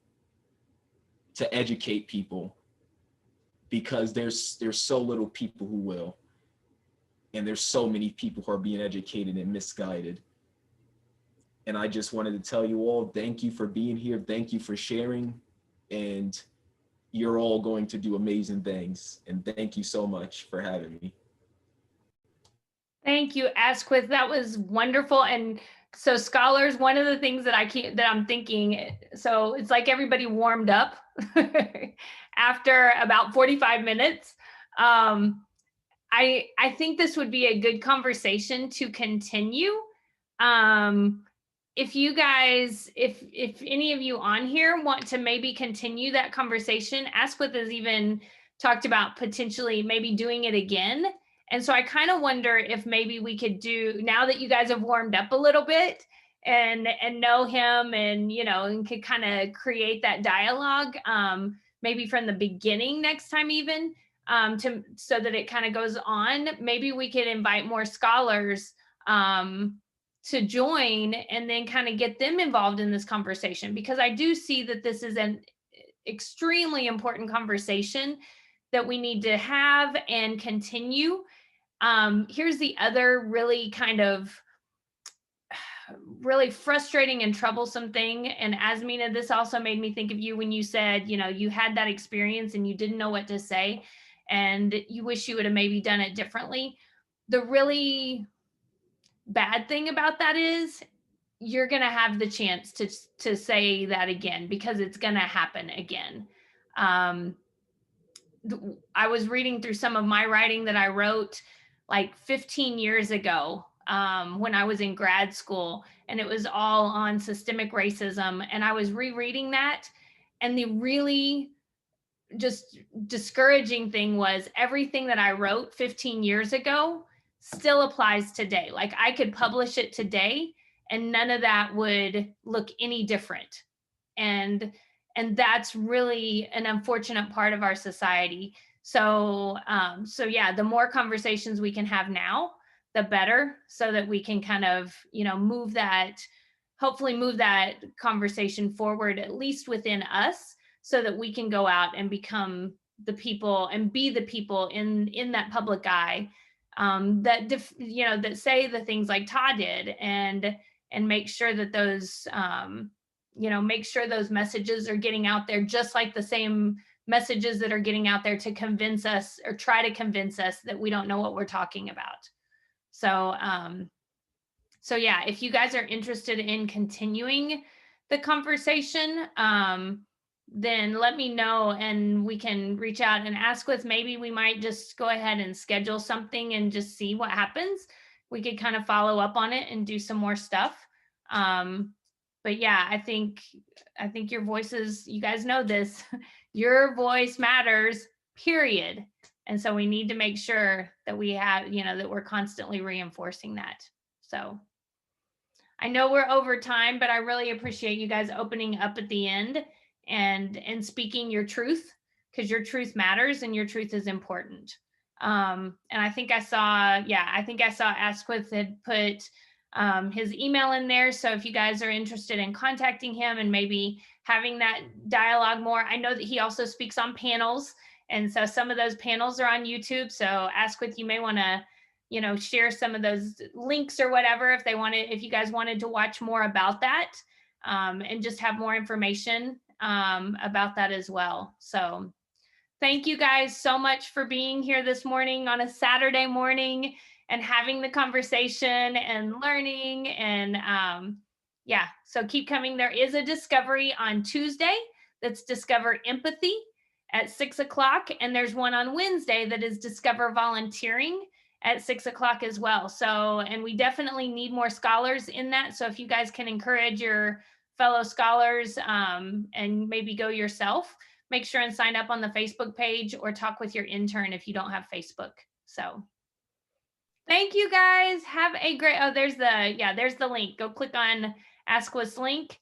to educate people, because there's so little people who will. and there's so many people who are being educated and misguided. And I just wanted to tell you all, thank you for being here. Thank you for sharing. And you're all going to do amazing things. And thank you so much for having me. Thank you, Asquith. That was wonderful. And so scholars, one of the things that I'm thinking, so it's like everybody warmed up after about 45 minutes. I think this would be a good conversation to continue. If you guys, if any of you on here want to maybe continue that conversation, Asquith has even talked about potentially maybe doing it again. And so I kind of wonder if maybe we could do, now that you guys have warmed up a little bit and know him, and and could kind of create that dialogue, maybe from the beginning next time even, so that it kind of goes on. Maybe we could invite more scholars to join and then kind of get them involved in this conversation, because I do see that this is an extremely important conversation that we need to have and continue. Here's the other really kind of really frustrating and troublesome thing. And Azmina, this also made me think of you when you said, you had that experience and you didn't know what to say and you wish you would have maybe done it differently. The really bad thing about that is you're going to have the chance to say that again, because it's going to happen again. I was reading through some of my writing that I wrote like 15 years ago when I was in grad school, and it was all on systemic racism. And I was rereading that, and the really just discouraging thing was everything that I wrote 15 years ago still applies today. Like I could publish it today and none of that would look any different. And that's really an unfortunate part of our society. So yeah, the more conversations we can have now, the better, so that we can kind of, hopefully move that conversation forward, at least within us, so that we can go out and become the people and be the people in that public eye, that say the things like Todd did, and make sure that those make sure those messages are getting out there, just like the same messages that are getting out there to convince us or try to convince us that we don't know what we're talking about. So yeah, if you guys are interested in continuing the conversation, then let me know and we can reach out and ask with, maybe we might just go ahead and schedule something and just see what happens. We could kind of follow up on it and do some more stuff. But yeah, I think your voices, you guys know this, your voice matters, period. And so we need to make sure that we have, that we're constantly reinforcing that. So I know we're over time, but I really appreciate you guys opening up at the end and speaking your truth, because your truth matters and your truth is important. And I think I saw Asquith had put his email in there. So if you guys are interested in contacting him and maybe having that dialogue more, I know that he also speaks on panels. And so some of those panels are on YouTube. So Asquith, you may want to, share some of those links or whatever, if you guys wanted to watch more about that, and just have more information about that as well. So thank you guys so much for being here this morning on a Saturday morning and having the conversation and learning. And yeah, so keep coming. There is a discovery on Tuesday that's Discover Empathy at 6 o'clock. And there's one on Wednesday that is Discover Volunteering at 6 o'clock as well. So, and we definitely need more scholars in that. So if you guys can encourage your fellow scholars and maybe go yourself, make sure and sign up on the Facebook page or talk with your intern if you don't have Facebook. So thank you guys. Have a great, there's the link. Go click on Asquith's link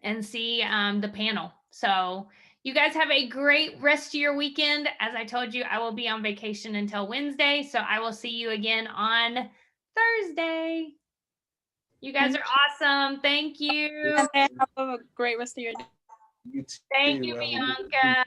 and see the panel. So you guys have a great rest of your weekend. As I told you, I will be on vacation until Wednesday. So I will see you again on Thursday. You guys are awesome. Thank you. Have a great rest of your day. You too. Thank you, Bianca.